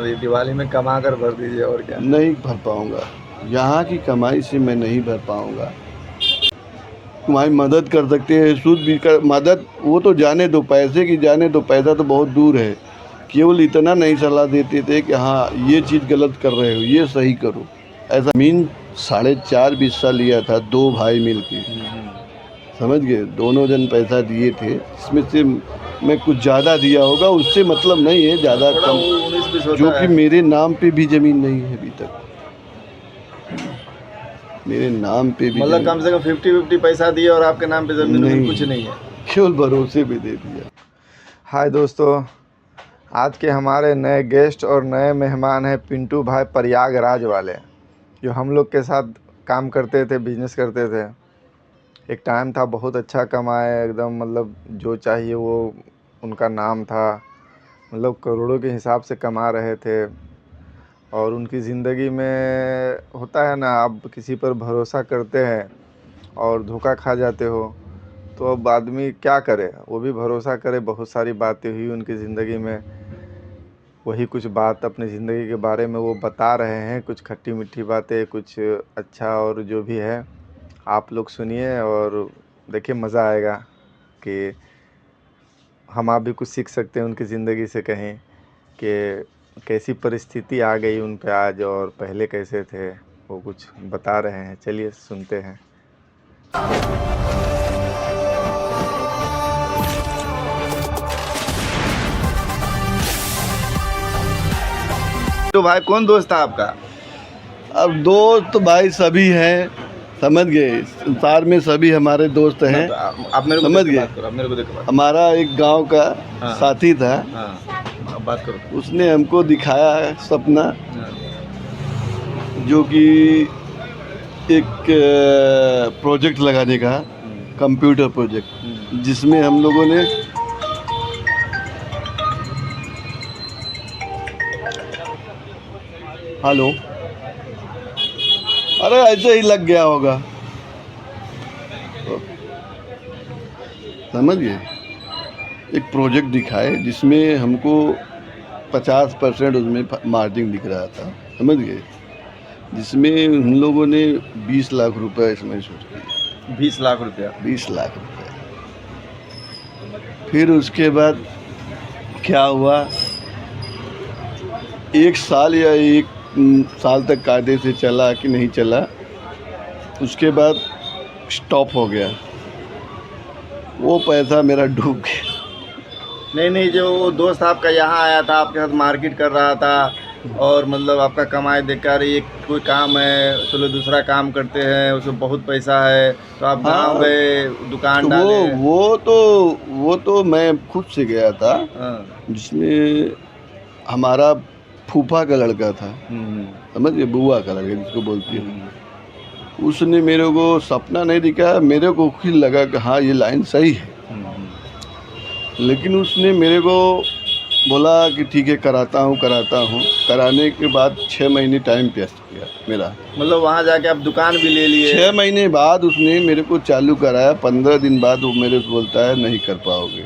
अभी दिवाली में कमा कर भर दीजिए और क्या। नहीं भर पाऊँगा, यहाँ की कमाई से मैं नहीं भर पाऊँगा। तुम्हारी मदद कर सकते हैं, सूद भी कर मदद, वो तो जाने दो, पैसे की जाने दो, पैसा तो बहुत दूर है। केवल इतना नहीं सलाह देते थे कि हाँ ये चीज़ गलत कर रहे हो, ये सही करो। ऐसा मीन 4.5 बिस्सा लिया था 2 भाई मिल के, समझ गए। दोनों जन पैसा दिए थे, इसमें से मैं कुछ ज़्यादा दिया होगा, उससे मतलब नहीं है ज़्यादा थोड़ा कम, 19-20 होता जो कि है। मेरे नाम पे भी ज़मीन नहीं है अभी तक, मेरे नाम पे भी मतलब कम से कम 50-50 पैसा दिए और आपके नाम पे जमीन नहीं, कुछ नहीं है, केवल भरोसे पे दे दिया। हाय दोस्तों, आज के हमारे नए गेस्ट और नए मेहमान हैं पिंटू भाई प्रयागराज वाले, जो हम लोग के साथ काम करते थे, बिजनेस करते थे। एक टाइम था बहुत अच्छा कमाए एकदम, मतलब जो चाहिए वो उनका नाम था, मतलब करोड़ों के हिसाब से कमा रहे थे। और उनकी ज़िंदगी में होता है ना, आप किसी पर भरोसा करते हैं और धोखा खा जाते हो, तो अब आदमी क्या करे, वो भी भरोसा करे। बहुत सारी बातें हुई उनकी ज़िंदगी में, वही कुछ बात अपनी ज़िंदगी के बारे में वो बता रहे हैं, कुछ खट्टी मीठी बातें, कुछ अच्छा, और जो भी है आप लोग सुनिए और देखिए, मज़ा आएगा कि हम आप भी कुछ सीख सकते हैं उनकी ज़िंदगी से कहीं, कि कैसी परिस्थिति आ गई उन पे आज और पहले कैसे थे, वो कुछ बता रहे हैं। चलिए सुनते हैं। तो भाई कौन दोस्त था आपका? अब दोस्त भाई सभी हैं, समझ गए। संसार में सभी हमारे दोस्त हैं, आप मेरे को समझ देख के गए। बात करो, आप मेरे को देख के बात हमारा एक गांव का हाँ। साथी था, करो। हाँ, आप बात करो। उसने हमको दिखाया सपना, हाँ। जो कि एक प्रोजेक्ट लगाने का, कंप्यूटर प्रोजेक्ट, जिसमें हम लोगों ने हेलो, अरे ऐसे ही लग गया होगा, समझ गए। एक प्रोजेक्ट दिखाए जिसमें हमको 50% उसमें मार्जिन दिख रहा था, समझ गए। जिसमें हम लोगों ने 20 लाख रुपए इसमें सोच किया। 20 लाख रुपया? 20 लाख रुपए। फिर उसके बाद क्या हुआ, 1 साल या 1 साल तक कायदे से चला कि नहीं चला, उसके बाद स्टॉप हो गया, वो पैसा मेरा डूब गया। नहीं, जो वो दोस्त आपका यहाँ आया था, आपके साथ मार्केट कर रहा था और मतलब आपका कमाई देखकर ये कोई काम है, चलो दूसरा काम करते हैं, उसमें बहुत पैसा है, तो आप गाँव गए, दुकान तो डाले। वो तो मैं खुद से गया था, जिसमें हमारा फूफा का लड़का था, समझ गए, बुआ का लड़का जिसको बोलती है। उसने मेरे को सपना नहीं दिखाया, मेरे को खुद लगा कि हाँ ये लाइन सही है। लेकिन उसने मेरे को बोला कि ठीक है कराता हूँ। कराने के बाद 6 महीने टाइम पेश किया मेरा, मतलब वहाँ जाके आप दुकान भी ले लिए? 6 महीने बाद उसने मेरे को चालू कराया। 15 दिन बाद वो मेरे को बोलता है नहीं कर पाओगे।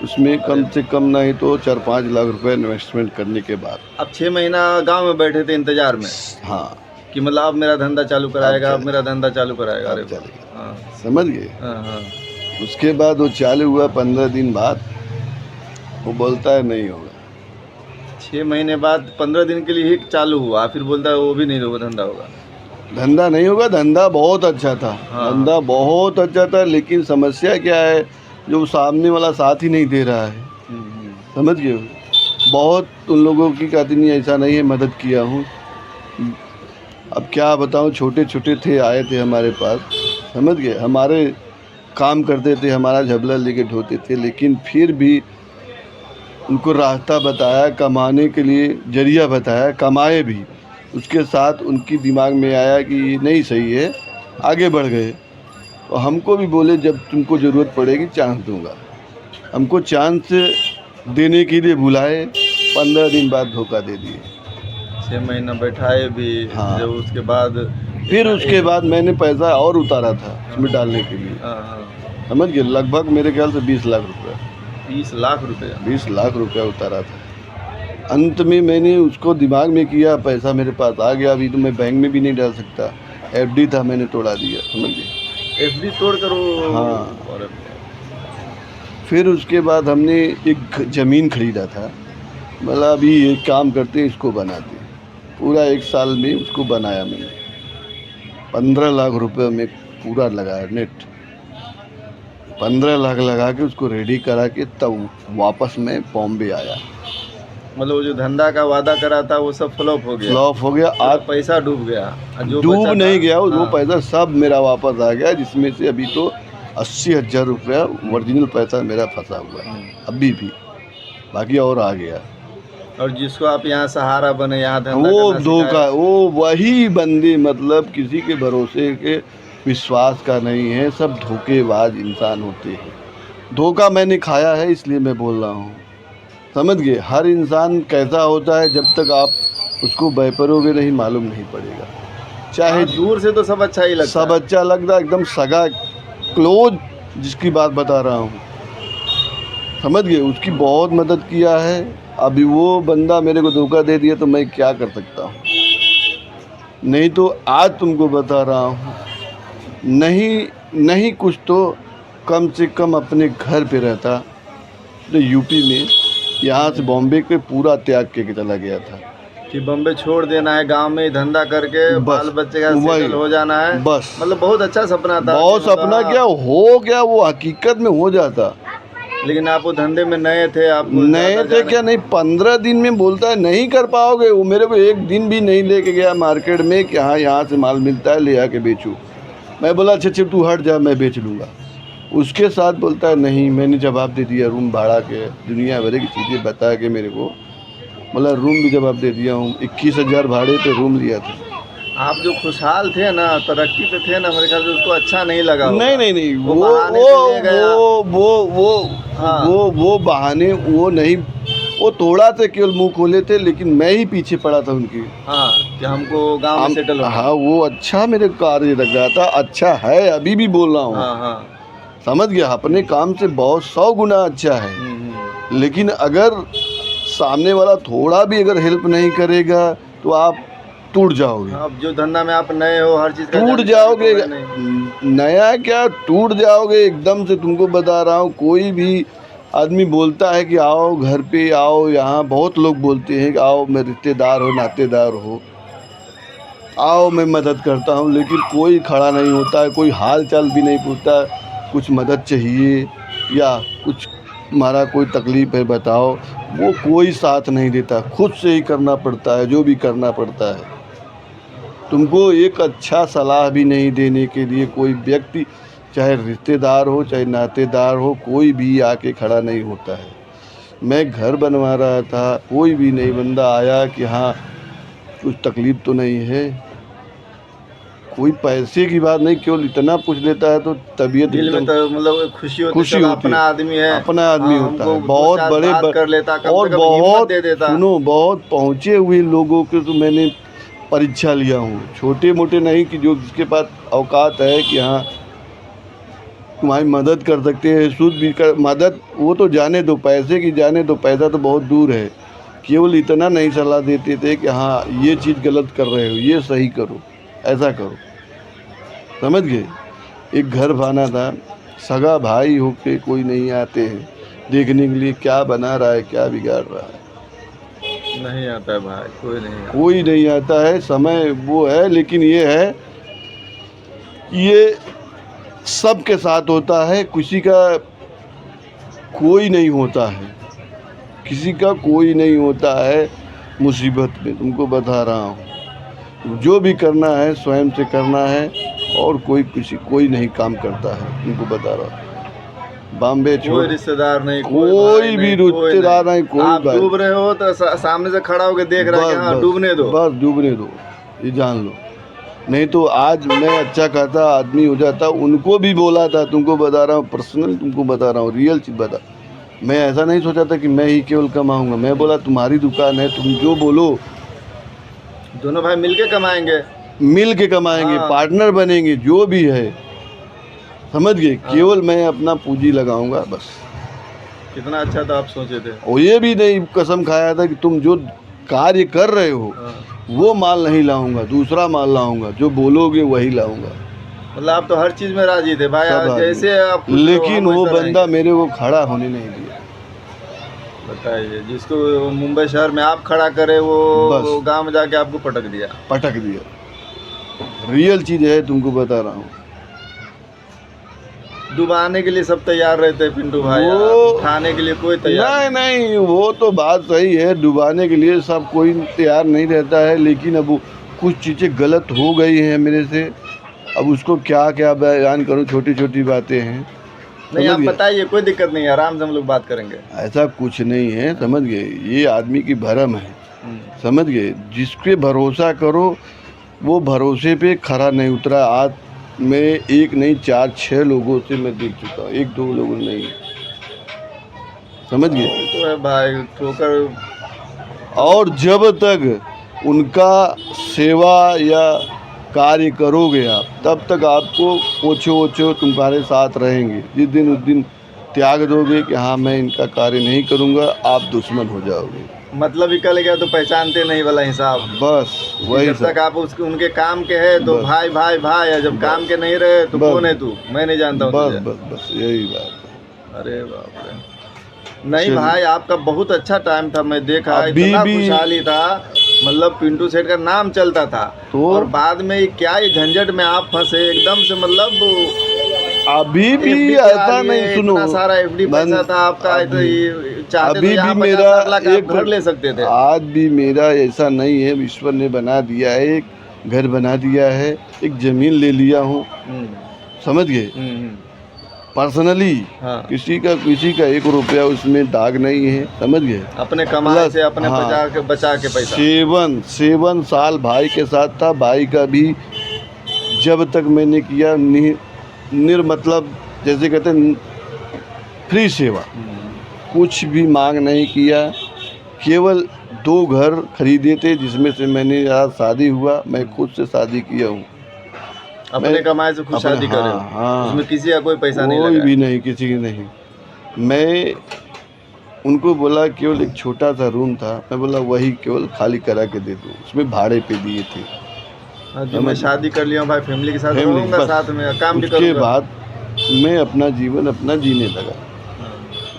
उसमें कम से कम नहीं तो 4-5 लाख रुपए इन्वेस्टमेंट करने के बाद। अब 6 महीना गांव में बैठे थे इंतजार में, हाँ, कि मतलब अब मेरा धंधा चालू कराएगा, अब मेरा धंधा चालू कराएगा। अरे चलेगा, समझ गए। हाँ। उसके बाद वो चालू हुआ, 15 दिन बाद वो बोलता है नहीं होगा। 6 महीने बाद 15 दिन के लिए ही चालू हुआ, फिर बोलता है वो भी नहीं होगा, धंधा होगा। धंधा नहीं होगा। धंधा बहुत अच्छा था, धंधा बहुत अच्छा था, लेकिन समस्या क्या है, जो सामने वाला साथ ही नहीं दे रहा है, समझ गए। बहुत उन लोगों की कहती नहीं, ऐसा नहीं है, मदद किया हूँ। अब क्या बताऊँ, छोटे छोटे थे, आए थे हमारे पास, समझ गए, हमारे काम करते थे, हमारा झबला लेके ढोते थे, लेकिन फिर भी उनको रास्ता बताया, कमाने के लिए जरिया बताया, कमाए भी। उसके साथ उनकी दिमाग में आया कि ये नहीं सही है, आगे बढ़ गए। और हमको भी बोले जब तुमको ज़रूरत पड़ेगी चांस दूंगा। हमको चांस देने के लिए बुलाए, 15 दिन बाद धोखा दे दिए। 6 महीना बैठाए भी। हाँ। जब उसके बाद फिर उसके बाद मैंने पैसा और उतारा था उसमें डालने के लिए, समझ गए। लगभग मेरे ख्याल से 20 लाख रुपये। 20 लाख रुपया? 20 लाख रुपया उतारा था। अंत में मैंने उसको दिमाग में किया, पैसा मेरे पास आ गया, अभी तो मैं बैंक में भी नहीं डाल सकता, एफडी था, मैंने तोड़ा दिया, समझ गए। एफडी तोड़ कर वो। हाँ। और फिर उसके बाद हमने एक ज़मीन खरीदा था, मतलब अभी एक काम करते हैं, इसको बनाते हैं। पूरा 1 साल में उसको बनाया मैंने, 15 लाख रुपए में पूरा लगाया नेट, 15 लाख लगा के उसको रेडी करा के तब वापस मैं बॉम्बे आया। मतलब वो जो धंधा का वादा करा था वो सब फ्लॉप हो गया। फ्लॉप हो गया। पूरा आज पैसा डूब गया। और जो डूब बचा नहीं था- गया वो हाँ। पैसा सब मेरा वापस आ गया, जिसमें से अभी तो 80,000 रुपया ओरिजिनल पैसा मेरा फंसा हुआ है अभी भी, बाकी और आ गया। और जिसको आप यहाँ सहारा बने, यहाँ धंधा वो करना धोखा, सिखाए। वो वही बंदे, मतलब किसी के भरोसे के विश्वास का नहीं है, सब धोखेबाज इंसान होते हैं। धोखा मैंने खाया है, इसलिए मैं बोल रहा हूँ, समझ गए। हर इंसान कैसा होता है, जब तक आप उसको बेपरोगे नहीं मालूम नहीं पड़ेगा। चाहे हाँ, दूर से तो सब अच्छा ही लगता सब है। अच्छा लगता है, एकदम सगा क्लोज जिसकी बात बता रहा हूँ, समझ गए। उसकी बहुत मदद किया है, अभी वो बंदा मेरे को धोखा दे दिया तो मैं क्या कर सकता हूँ। नहीं तो आज तुमको बता रहा हूँ, नहीं कुछ तो कम से कम अपने घर पे रहता, तो यूपी में यहाँ से बॉम्बे के पूरा त्याग के चला गया था। कि बम्बई छोड़ देना है, गांव में ही धंधा करके बस, बाल बच्चे का वही, सेटल हो जाना है। बस। मतलब बहुत अच्छा सपना था। बहुत मतलब सपना क्या हो गया, वो हकीकत में हो जाता। लेकिन आप वो धंधे में नए थे, आप नए थे क्या, नहीं 15 दिन में बोलता है नहीं कर पाओगे। वो मेरे को एक दिन भी नहीं लेके गया मार्केट में कि हाँ यहाँ से माल मिलता है, ले आके बेचूँ। मैं बोला अच्छा तू हट जा, मैं बेच लूँगा। उसके साथ बोलता है नहीं, मैंने जवाब दे दिया, रूम भाड़ा के दुनिया भर की चीज़ें बता के मेरे को, मतलब रूम भी जवाब दे दिया हूँ। 21,000 भाड़े पे रूम लिया था। आप जो खुशहाल थे ना, तरक्की पे थे ना, मेरे ख्याल से उसको अच्छा नहीं लगा होगा। नहीं वो बहाने से ले गया। हाँ। वो बहाने वो नहीं, वो थोड़ा सा केवल मुंह खोले थे, लेकिन मैं ही पीछे पड़ा था उनकी। हाँ, कि हमको गांव में सेटल होना। हाँ, वो अच्छा मेरे कार्य लग रहा था, अच्छा है, अभी भी बोल रहा हूँ। हाँ हाँ। समझ गया, अपने काम से बहुत 100 गुना अच्छा है। लेकिन अगर सामने वाला थोड़ा भी अगर हेल्प नहीं करेगा तो आप टूट जाओगे। अब जो धंधा में आप नए हो, हर चीज़ का टूट जानकारी जाओगे, तो है नहीं। नया क्या, टूट जाओगे एकदम से। तुमको बता रहा हूँ, कोई भी आदमी बोलता है कि आओ घर पे आओ, यहाँ बहुत लोग बोलते हैं कि आओ, मैं रिश्तेदार हो, नातेदार हो, आओ मैं मदद करता हूँ, लेकिन कोई खड़ा नहीं होता है, कोई हाल चाल भी नहीं पूछता, कुछ मदद चाहिए या कुछ हमारा कोई तकलीफ़ है बताओ, वो कोई साथ नहीं देता। खुद से ही करना पड़ता है, जो भी करना पड़ता है। तुमको एक अच्छा सलाह भी नहीं देने के लिए कोई व्यक्ति, चाहे रिश्तेदार हो चाहे नातेदार हो, कोई भी आके खड़ा नहीं होता है। मैं घर बनवा रहा था, कोई भी नहीं बंदा आया कि हाँ कुछ तकलीफ़ तो नहीं है। कोई पैसे की बात नहीं, केवल इतना पूछ लेता है तो तबीयत दिल में एकदम तो मतलब खुशी होती, खुशी चलो होती अपना है। आदमी है, अपना आदमी हाँ, होता हमको है। दो बहुत चार बड़े बात कर लेता, कम और से कम हिम्मत बहुत दे देता। सुनो, बहुत पहुँचे हुए लोगों के तो मैंने परीक्षा लिया हूँ, छोटे मोटे नहीं, कि जो जिसके पास औकात है कि हाँ तुम्हारी मदद कर सकते हैं, सूद भी कर मदद, वो तो जाने दो, पैसे की जाने दो, पैसा तो बहुत दूर है। केवल इतना नहीं सलाह देते थे कि हाँ ये चीज़ गलत कर रहे हो, ये सही करो, ऐसा करो, समझ गए। एक घर बना था, सगा भाई होके कोई नहीं आते हैं देखने के लिए क्या बना रहा है, क्या बिगाड़ रहा है, नहीं आता है भाई, कोई नहीं आता। कोई नहीं आता है। समय वो है, लेकिन ये है, ये सबके साथ होता है, किसी का कोई नहीं होता है, किसी का कोई नहीं होता है मुसीबत में। तुमको बता रहा हूँ, जो भी करना है स्वयं से करना है, और कोई नहीं काम करता है। तुमको बता रहा हूँ, बॉम्बे कोई छोड़, रिश्तेदार नहीं, कोई भी रिश्तेदार नहीं, कोई आप भाई। डूब रहे हो तो सामने से खड़ा होकर देख रहा है कि हाँ डूबने दो। बस डूबने दो, ये जान लो। नहीं तो आज मैं अच्छा खासा आदमी हो जाता। उनको भी बोला था, तुमको बता रहा हूँ पर्सनल, तुमको बता रहा हूँ रियल चीज़ बता। मैं ऐसा नहीं सोचा था कि मैं ही केवल कमाऊँगा। मैं बोला तुम्हारी दुकान है, तुम जो बोलो, दोनों भाई मिलके कमाएंगे, मिल के कमाएंगे, हाँ। पार्टनर बनेंगे, जो भी है, समझ गए। केवल मैं अपना पूंजी लगाऊंगा बस, कितना अच्छा था, आप सोचे थे। और ये भी नहीं कसम खाया था कि तुम जो कार्य कर रहे हो हाँ। वो माल नहीं लाऊंगा, दूसरा माल लाऊंगा, जो बोलोगे वही लाऊंगा। मतलब आप तो हर चीज में राजी थे भाई, सब जैसे आदमी, आप खुश रहो, लेकिन हम वो वैसा बंदा रहेंगे। मेरे को खड़ा होने नहीं दिया। बताइए, जिसको मुंबई शहर में आप खड़ा करे वो बस गांव में जाके आपको पटक दिया। पटक दिया। रियल चीज है, तुमको बता रहा हूँ। डुबाने के लिए सब तैयार रहते हैं पिंटू भाई, वो उठाने के लिए कोई तैयार नहीं नहीं, वो तो बात सही है, डुबाने के लिए सब कोई तैयार नहीं रहता है, लेकिन अब वो कुछ चीज़ें गलत हो गई हैं मेरे से। अब उसको क्या क्या बयान करूँ, छोटी छोटी बातें हैं। नहीं। समझ आप गए? बताइए, कोई दिक्कत नहीं है, आराम से हम लोग बात करेंगे। ऐसा कुछ नहीं है, समझ गए? ये आदमी की भरम है, हम्म। समझ गए? जिसपे भरोसा करो वो भरोसे पे खरा नहीं उतरा। आज मैं एक नहीं 4-6 लोगों से मैं देख चुका हूँ, 1-2 लोगों नहीं, समझ गए? तो है भाई, ठोकर। और जब तक उनका सेवा या कार्य करोगे आप, तब तक आपको ओछो ओछो तुम्हारे साथ रहेंगे। जिस दिन उस दिन त्याग दोगे कि हाँ मैं इनका कार्य नहीं करूँगा, आप दुश्मन हो जाओगे। मतलब निकल गया तो पहचानते नहीं वाला हिसाब। बस वही जब सब। तक आप उसके उनके काम के है तो बस भाई भाई भाई है, जब काम के नहीं रहे तो बस कौन है तू, मैं नहीं जानता हूँ बस तुझे। बस बस यही बात है। अरे बाप रे। नहीं चलिए। भाई, आपका बहुत अच्छा टाइम था, मैं देखा अभी इतना भी खुशहाली था। मतलब पिंटू सेठ का नाम चलता था। तो और बाद में ये क्या, ये झंझट में आप फंसे एकदम से। मतलब अभी भी एफडी करा ऐसा लिए, नहीं, सुनो, इतना सारा एफडी पैसा था आपका, तो अभी ये चाहते तो अभी भी यहाँ मेरा 50-60 लाख आप एक घर ले सकते थे। आज भी मेरा ऐसा नहीं है। ईश्वर ने बना दिया है, एक घर बना दिया है, एक जमीन ले लिया हूँ, हम्म। समझ गए? हम्म। पर्सनली हाँ। किसी का 1 रुपया उसमें दाग नहीं है, समझ गए? अपने कमाई प्लस से अपने हाँ, बचा के पैसा। 7 साल भाई के साथ था। भाई का भी जब तक मैंने किया मतलब जैसे कहते हैं फ्री सेवा, कुछ भी मांग नहीं किया। केवल 2 घर खरीदे थे, जिसमें से मैंने आज शादी हुआ, मैं खुद से शादी किया हूँ। अपने मैं कमाई से खुद अपने शादी करे हो। हाँ, उसमें किसी का कोई पैसा नहीं कोई लगा भी है। नहीं, किसी की नहीं। मैं उनको बोला केवल एक छोटा सा रूम था, मैं बोला वही केवल खाली करा के दे दो, उसमें भाड़े पे दिए थे। हाँ जी, मैं शादी कर लिया हूँ भाई, फैमिली के साथ फैमिली रहूँगा, बस। साथ में काम भी उसके करूँगा। बाद मैं अपना जीवन अपना जीने लगा,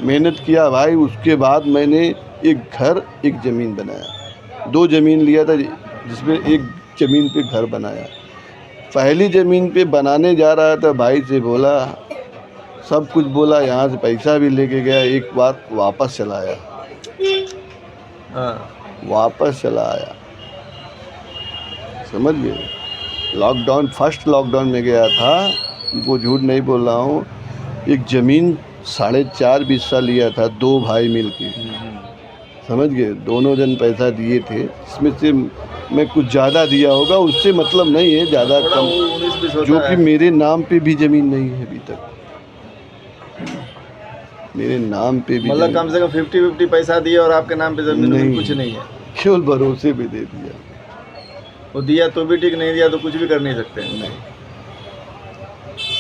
मेहनत किया भाई। उसके बाद मैंने एक घर, एक ज़मीन बनाया। 2 ज़मीन लिया था, जिसमें एक ज़मीन पे घर बनाया। पहली ज़मीन पे बनाने जा रहा था, भाई से बोला, सब कुछ बोला, यहाँ से पैसा भी लेके गया, एक बार वापस चला आया। हाँ। वापस चला आया, समझ गए? लॉकडाउन, फर्स्ट लॉकडाउन में गया था, वो झूठ नहीं बोल रहा हूँ। एक ज़मीन 4.5 बिस्सा लिया था, 2 भाई मिलके, समझ गए? दोनों जन पैसा दिए थे, इसमें से मैं कुछ ज़्यादा दिया होगा, उससे मतलब नहीं है, ज़्यादा थोड़ा कम, 19-20 होता जो है। कि मेरे नाम पे भी ज़मीन नहीं है अभी तक, मेरे नाम पे भी मतलब ज़मीन कम से कम 50-50 पैसा दिए और आपके नाम पे जमीन नहीं, कुछ नहीं है। केवल भरोसे पे दे दिया। वो दिया तो भी ठीक, नहीं दिया तो कुछ भी कर नहीं सकते। नहीं,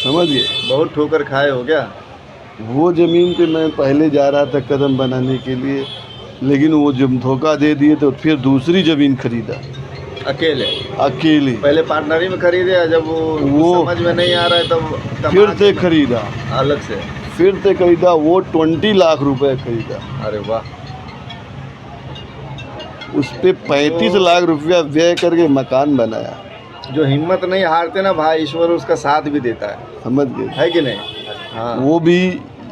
समझ गए? बहुत ठोकर खाए हो क्या। वो ज़मीन पे मैं पहले जा रहा था कदम बनाने के लिए, लेकिन वो जब धोखा दे दिए तो फिर दूसरी ज़मीन खरीदा अकेले। अकेले, पहले पार्टनरी में खरीदे, और जब वो समझ में नहीं आ रहा है तब फिर कमा से खरीदा, अलग से। फिर से खरीदा। वो 20 लाख रुपए खरीदा, अरे वाह। उस पे 35 लाख रुपया व्यय करके मकान बनाया, जो हिम्मत नहीं हारते ना भाई, ईश्वर उसका साथ भी देता समझ गए? है कि नहीं। हाँ। वो भी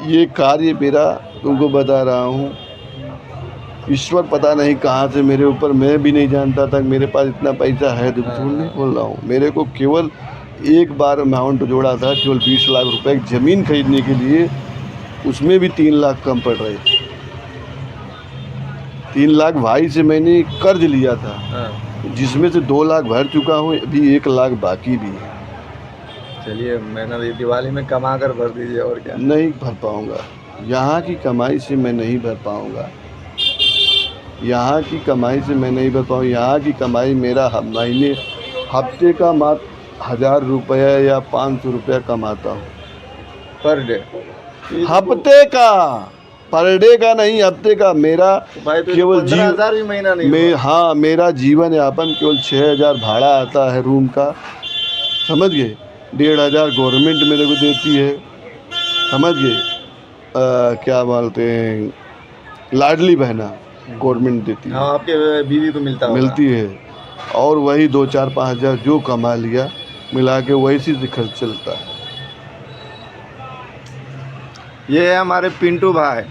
ये कार्य मेरा तुमको बता रहा हूँ, ईश्वर पता नहीं कहाँ से मेरे ऊपर, मैं भी नहीं जानता था कि मेरे पास इतना पैसा है। तो झूठ नहीं बोल रहा हूँ, मेरे को केवल एक बार अमाउंट जोड़ा था, केवल 20 लाख रुपए एक ज़मीन खरीदने के लिए, उसमें भी 3 लाख कम पड़ रहे थे। 3 लाख भाई से मैंने कर्ज लिया था, हाँ। जिसमें से 2 लाख भर चुका हूँ, अभी 1 लाख बाकी भी है। चलिए, मैंने ये दिवाली में कमा कर भर दीजिए, और क्या। नहीं भर पाऊँगा, यहाँ की कमाई से मैं नहीं भर पाऊँगा, यहाँ की कमाई से मैं नहीं भर पाऊँ। यहाँ की कमाई मेरा महीने हफ्ते का मात्र 1000 रुपया या 500 रुपया कमाता हूँ, पर डे। हफ्ते का। पर डे का नहीं, हफ्ते का। मेरा तो भाई तो केवल 15,000 भी महीना नहीं मैं हुआ। हाँ, मेरा जीवन यापन केवल 6,000 भाड़ा आता है रूम का, समझ गए। 1,500 गवर्नमेंट मेरे को देती है, समझ गए। क्या बोलते हैं, लाडली बहना गवर्नमेंट देती हाँ, है, आपके बीवी को मिलता होगा। मिलती है। और वही 2-4-5 हज़ार जो कमा लिया मिला के वही से खर्च चलता है। ये है हमारे पिंटू भाई,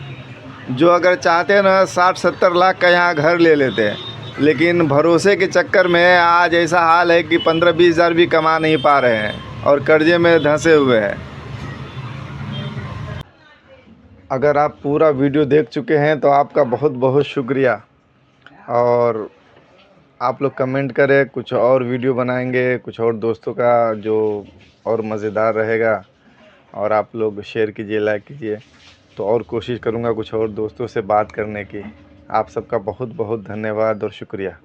जो अगर चाहते ना 60-70 लाख का यहाँ घर ले लेते, लेकिन भरोसे के चक्कर में आज ऐसा हाल है कि 15-20 हज़ार भी कमा नहीं पा रहे हैं और कर्जे में धंसे हुए हैं। अगर आप पूरा वीडियो देख चुके हैं तो आपका बहुत बहुत शुक्रिया। और आप लोग कमेंट करें, कुछ और वीडियो बनाएंगे, कुछ और दोस्तों का जो और मज़ेदार रहेगा, और आप लोग शेयर कीजिए, लाइक कीजिए, तो और कोशिश करूँगा कुछ और दोस्तों से बात करने की। आप सबका बहुत बहुत धन्यवाद और शुक्रिया।